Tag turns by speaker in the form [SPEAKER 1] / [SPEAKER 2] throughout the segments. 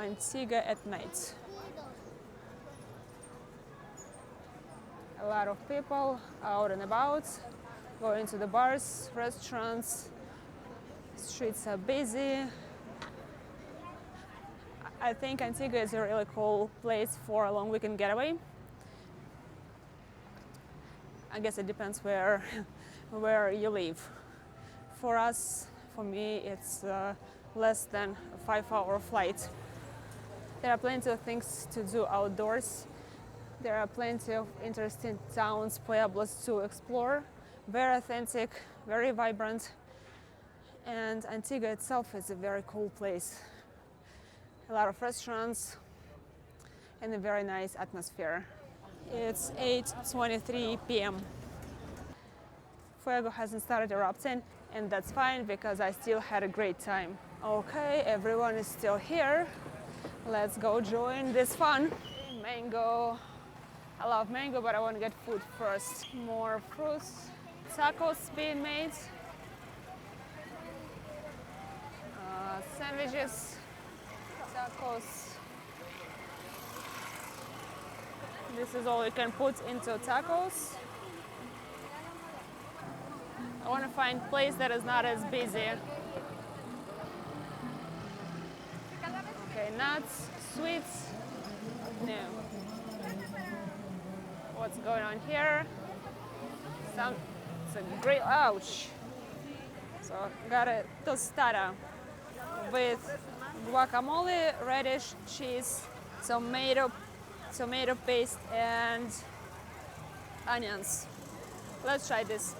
[SPEAKER 1] Antigua at night. A lot of people out and about, going to the bars, restaurants. Streets are busy. I think Antigua is a really cool place for a long weekend getaway. I guess it depends where you live. For me, it's less than a 5-hour flight. There are plenty of things to do outdoors. There are plenty of interesting towns, pueblos to explore. Very authentic, very vibrant. And Antigua itself is a very cool place. A lot of restaurants and a very nice atmosphere. It's 8:23 p.m. Fuego hasn't started erupting, and that's fine because I still had a great time. Okay, everyone is still here. Let's go join this fun. Mango. I love mango, but I want to get food first. More fruits. Tacos being made. Sandwiches. Tacos. This is all you can put into tacos. I want to find a place that is not as busy. Okay, nuts, sweets. No. What's going on here? It's a great, ouch. So got a tostada with guacamole, radish, cheese, tomato paste, and onions. Let's try this.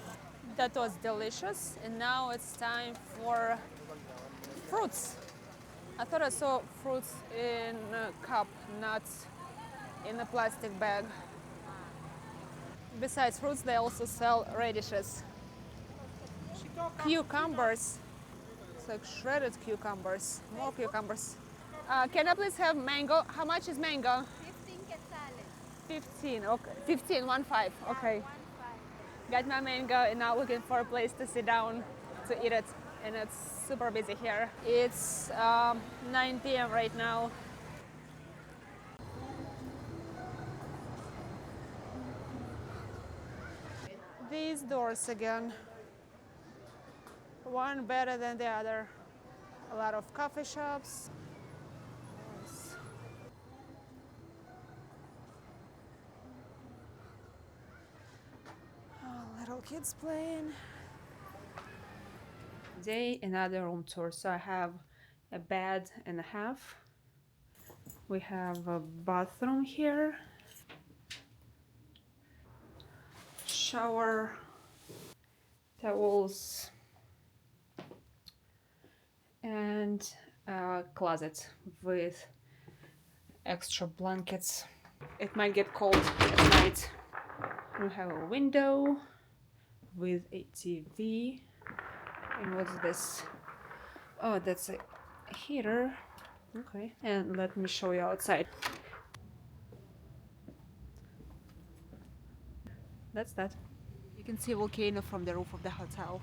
[SPEAKER 1] That was delicious, and now it's time for fruits. I thought I saw fruits in a cup, not in a plastic bag. Besides fruits, they also sell radishes. Cucumbers. It's like shredded cucumbers. More cucumbers. Can I please have mango? How much is mango?
[SPEAKER 2] 15 quetzales.
[SPEAKER 1] 15, okay. 15, 1-5, okay. Got my mango and now looking for a place to sit down to eat it. And it's super busy here. It's 9 p.m. right now. These doors again. One better than the other. A lot of coffee shops. Little kids playing. Today, another room tour. So I have a bed and a half. We have a bathroom here. Shower. Towels. And a closet with extra blankets. It might get cold at night. We have a window with a TV. And what's this? Oh, that's a heater. Okay. And let me show you outside. That's that. You can see a volcano from the roof of the hotel.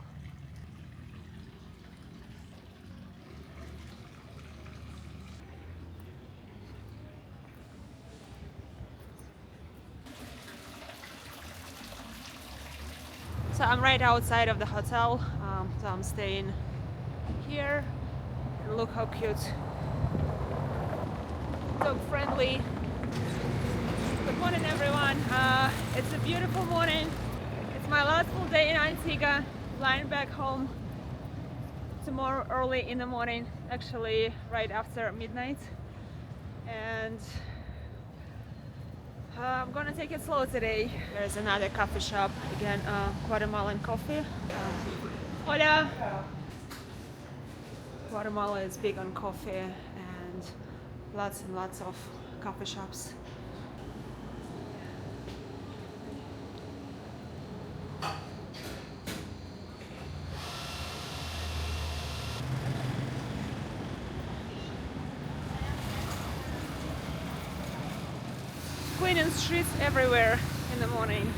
[SPEAKER 1] So I'm right outside of the hotel, so I'm staying here. And look how cute. Dog friendly. Good morning, everyone. It's a beautiful morning. It's my last full day in Antigua, flying back home tomorrow early in the morning, actually right after midnight. And I'm gonna take it slow today. There's another coffee shop, again, Guatemalan coffee. Hola! Guatemala is big on coffee and lots of coffee shops. Cleaning streets everywhere in the morning.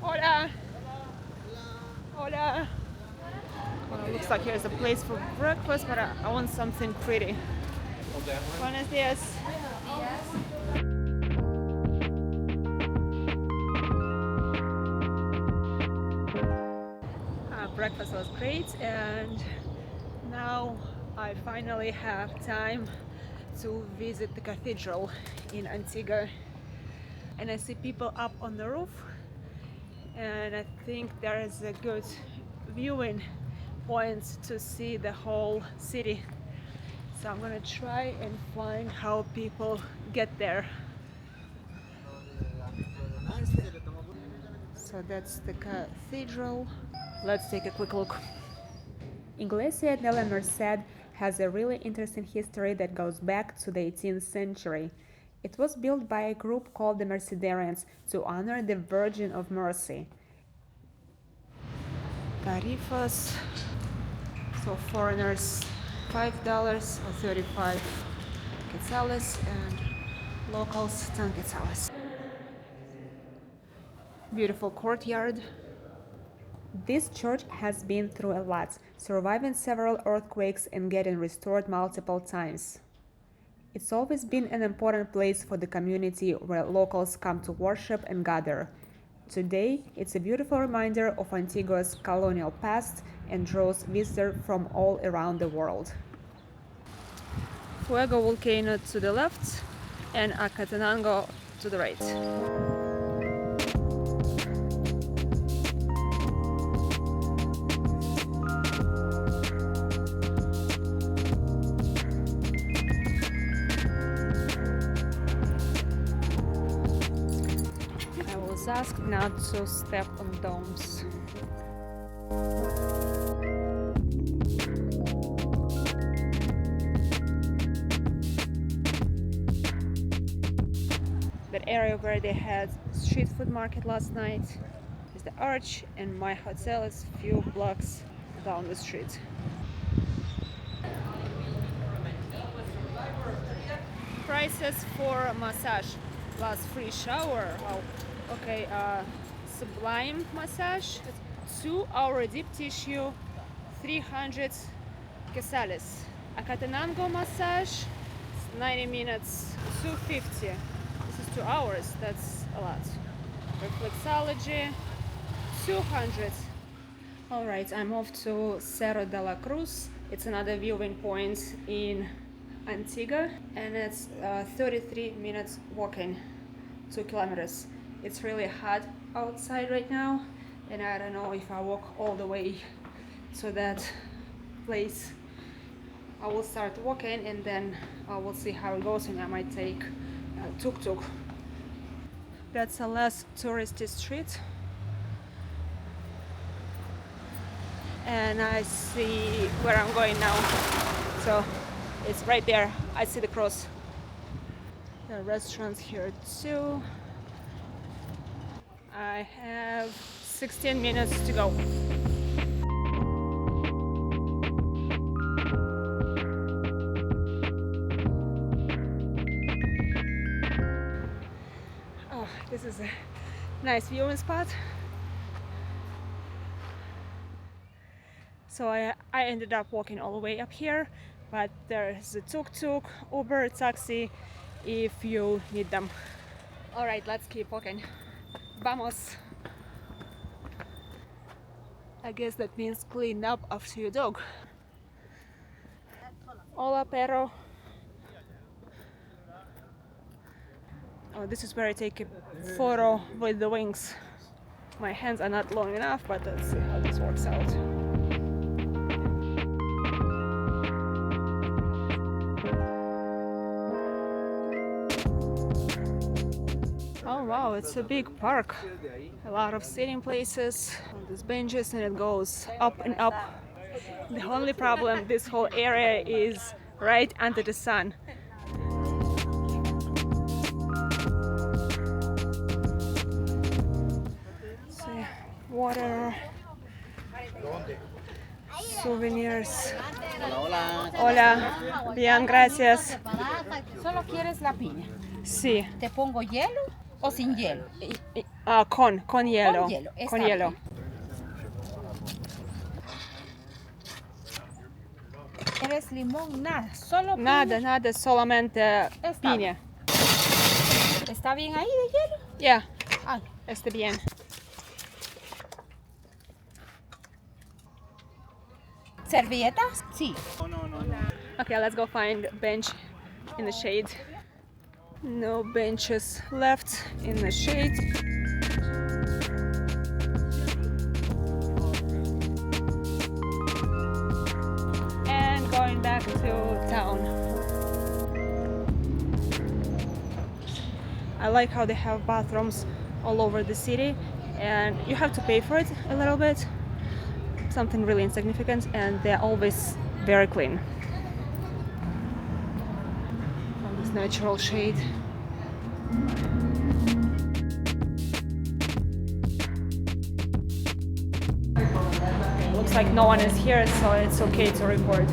[SPEAKER 1] Hola. Hola. Looks like here's a place for breakfast, but I want something pretty. Buenos dias. Breakfast was great, and now I finally have time to visit the cathedral in Antigua. And I see people up on the roof, and I think there is a good viewing point to see the whole city. So I'm gonna try and find how people get there. So that's the cathedral. Let's take a quick look. Iglesia de la Merced has a really interesting history that goes back to the 18th century. It was built by a group called the Mercedarians to honor the Virgin of Mercy. Tarifas, so foreigners $5 or 35 quetzales, and locals 10 quetzales. Beautiful courtyard. This church has been through a lot, surviving several earthquakes and getting restored multiple times. It's always been an important place for the community where locals come to worship and gather. Today, it's a beautiful reminder of Antigua's colonial past and draws visitors from all around the world. Fuego volcano to the left and Acatenango to the right. Asked not to step on domes. That area where they had street food market last night is the arch, and my hotel is a few blocks down the street. Prices for a massage plus free shower. Oh. Okay, sublime massage, 2-hour deep tissue, 300 quetzales. Acatenango massage, 90 minutes, 250. This is 2 hours, that's a lot. Reflexology, 200. Alright, I'm off to Cerro de La Cruz. It's another viewing point in Antigua, and it's 33 minutes walking, 2 kilometers. It's really hot outside right now, and I don't know if I walk all the way to that place. I will start walking and then I will see how it goes, and I might take a tuk-tuk. That's a less touristy street. And I see where I'm going now. So it's right there. I see the cross. There are restaurants here too. I have 16 minutes to go. Oh, this is a nice viewing spot. So I ended up walking all the way up here, but there's a tuk-tuk, Uber, taxi if you need them. All right, let's keep walking. Vamos. I guess that means clean up after your dog. Hola, perro. Oh, this is where I take a photo with the wings. My hands are not long enough, but let's see how this works out. Oh wow, it's a big park. A lot of sitting places on these benches, and it goes up and up. The only problem, this whole area is right under the sun. So, water, souvenirs.
[SPEAKER 3] Hola.
[SPEAKER 1] Hola, bien, gracias.
[SPEAKER 3] ¿Solo quieres la piña?
[SPEAKER 1] Sí.
[SPEAKER 3] ¿Te pongo hielo o sin hielo?
[SPEAKER 1] Con hielo.
[SPEAKER 3] Con hielo.
[SPEAKER 1] Con hielo.
[SPEAKER 3] quieres limón, nada, solo
[SPEAKER 1] Nada,
[SPEAKER 3] piña.
[SPEAKER 1] nada, solamente
[SPEAKER 3] Está
[SPEAKER 1] piña.
[SPEAKER 3] ¿Está bien ahí de hielo?
[SPEAKER 1] Yeah,
[SPEAKER 3] Ay,
[SPEAKER 1] está bien.
[SPEAKER 3] ¿servilletas? Sí.
[SPEAKER 1] Okay, let's go find a bench in the shade. No benches left in the shade. And going back to town. I like how they have bathrooms all over the city, and you have to pay for it a little bit. Something really insignificant, and they're always very clean. From this natural shade. Looks like no one is here, so it's okay to record.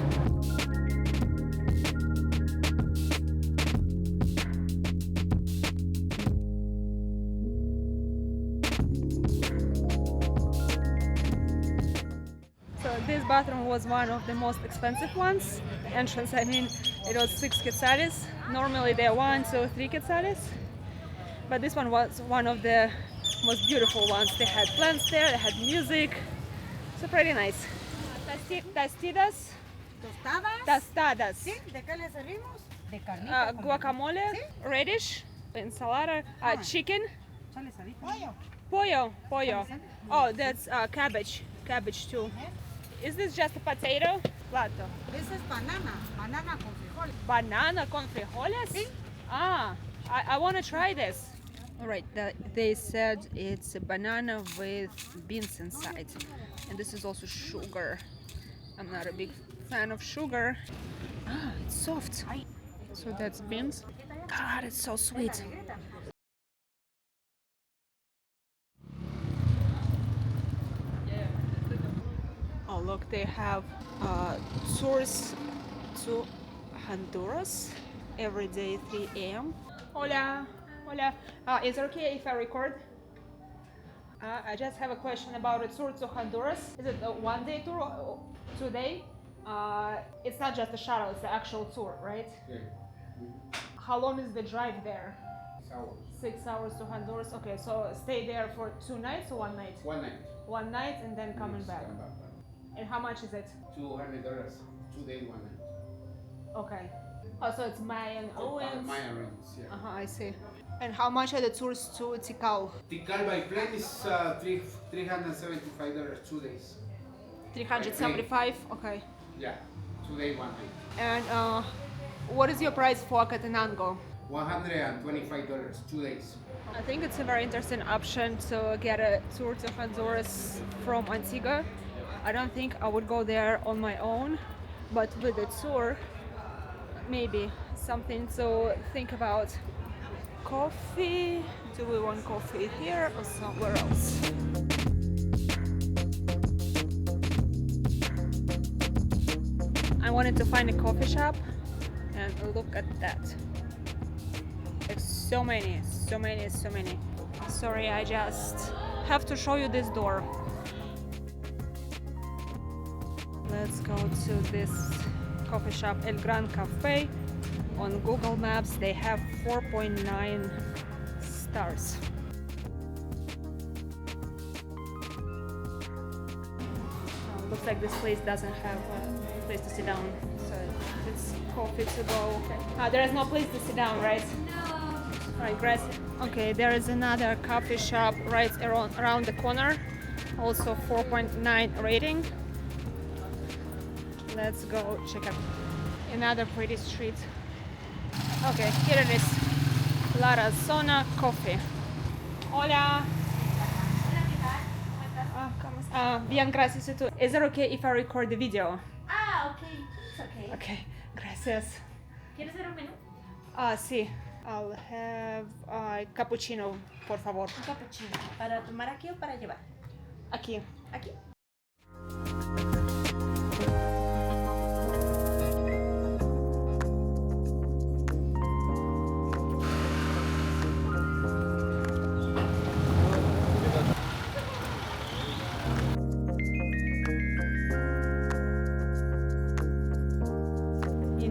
[SPEAKER 1] So this bathroom was one of the most expensive ones. The entrance, I mean, it was 6 quetzales. Normally they're 1, 2, 3 quetzales. But this one was one of the most beautiful ones. They had plants there, they had music. So pretty nice. Tostadas.
[SPEAKER 3] ¿Tostadas?
[SPEAKER 1] Tostadas.
[SPEAKER 3] ¿Sí? ¿De qué le servimos? De carnita. con
[SPEAKER 1] Guacamole,
[SPEAKER 3] ¿Sí?
[SPEAKER 1] radish, ensalada, chicken,
[SPEAKER 3] Chale, salita.
[SPEAKER 1] pollo. Oh, that's cabbage too. Is this just a potato? Plato.
[SPEAKER 3] This is banana. Banana con frijoles.
[SPEAKER 1] Banana con frijoles?
[SPEAKER 3] Sí.
[SPEAKER 1] Ah, I want to try this. All right, they said it's a banana with beans inside. And this is also sugar. I'm not a big fan of sugar. Ah, it's soft. So that's beans. God, it's so sweet. Oh, look, they have tours to Honduras every day, 3 a.m. Hola, hola. Is it okay if I record? I just have a question about a tour to Honduras. Is it a one-day tour or 2-day? It's not just a shuttle, it's the actual tour, right?
[SPEAKER 4] Yeah.
[SPEAKER 1] How long is the drive there?
[SPEAKER 4] 6 hours.
[SPEAKER 1] 6 hours to Honduras. Okay, so stay there for 2 nights or 1 night?
[SPEAKER 4] 1 night.
[SPEAKER 1] 1 night and then coming
[SPEAKER 4] Yes,
[SPEAKER 1] back.
[SPEAKER 4] come back.
[SPEAKER 1] And how much is it?
[SPEAKER 4] $200. 2 days, 1 night.
[SPEAKER 1] Okay. Oh, so it's Mayan ruins.
[SPEAKER 4] Maya ruins, yeah.
[SPEAKER 1] I see. And how much are the tours to Tikal?
[SPEAKER 4] Tikal by plane is $375 2 days.
[SPEAKER 1] 375. Okay.
[SPEAKER 4] Yeah, 2 days, 1 night.
[SPEAKER 1] And what is your price for Catenango?
[SPEAKER 4] $125 2 days.
[SPEAKER 1] I think it's a very interesting option to get a tour to Honduras from Antigua. I don't think I would go there on my own, but with a tour, maybe something to think about. Coffee? Do we want coffee here or somewhere else? I wanted to find a coffee shop, and look at that. Like so many. Sorry, I just have to show you this door. Let's go to this coffee shop, El Gran Cafe. On Google Maps, they have 4.9 stars. Looks like this place doesn't have a place to sit down, so it's coffee to go. There is no place to sit down, right? No. Alright, gracias. Okay, there is another coffee shop right around the corner, also 4.9 rating. Let's go check out another pretty street. Okay, here it is. La Rosona Coffee. Hola. Bien, gracias. Is it okay if I record the video?
[SPEAKER 2] Okay, it's okay.
[SPEAKER 1] Okay, gracias.
[SPEAKER 2] ¿Quieres ver un menú?
[SPEAKER 1] Sí. I'll have cappuccino, por favor.
[SPEAKER 2] Un cappuccino. ¿Para tomar aquí o para llevar?
[SPEAKER 1] Aquí.
[SPEAKER 2] Aquí.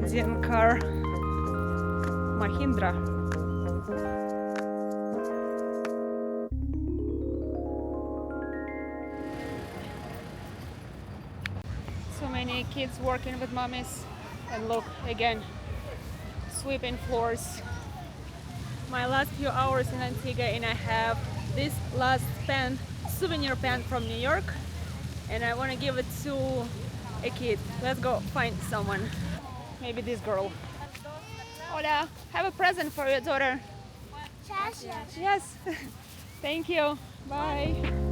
[SPEAKER 1] Indian car, Mahindra. So many kids working with mommies, and look again, sweeping floors. My last few hours in Antigua, and I have this last pen, souvenir pen from New York, and I want to give it to a kid. Let's go find someone. Maybe this girl. Hola, have a present for your daughter.
[SPEAKER 5] Gracias.
[SPEAKER 1] Yes. Thank you. Bye.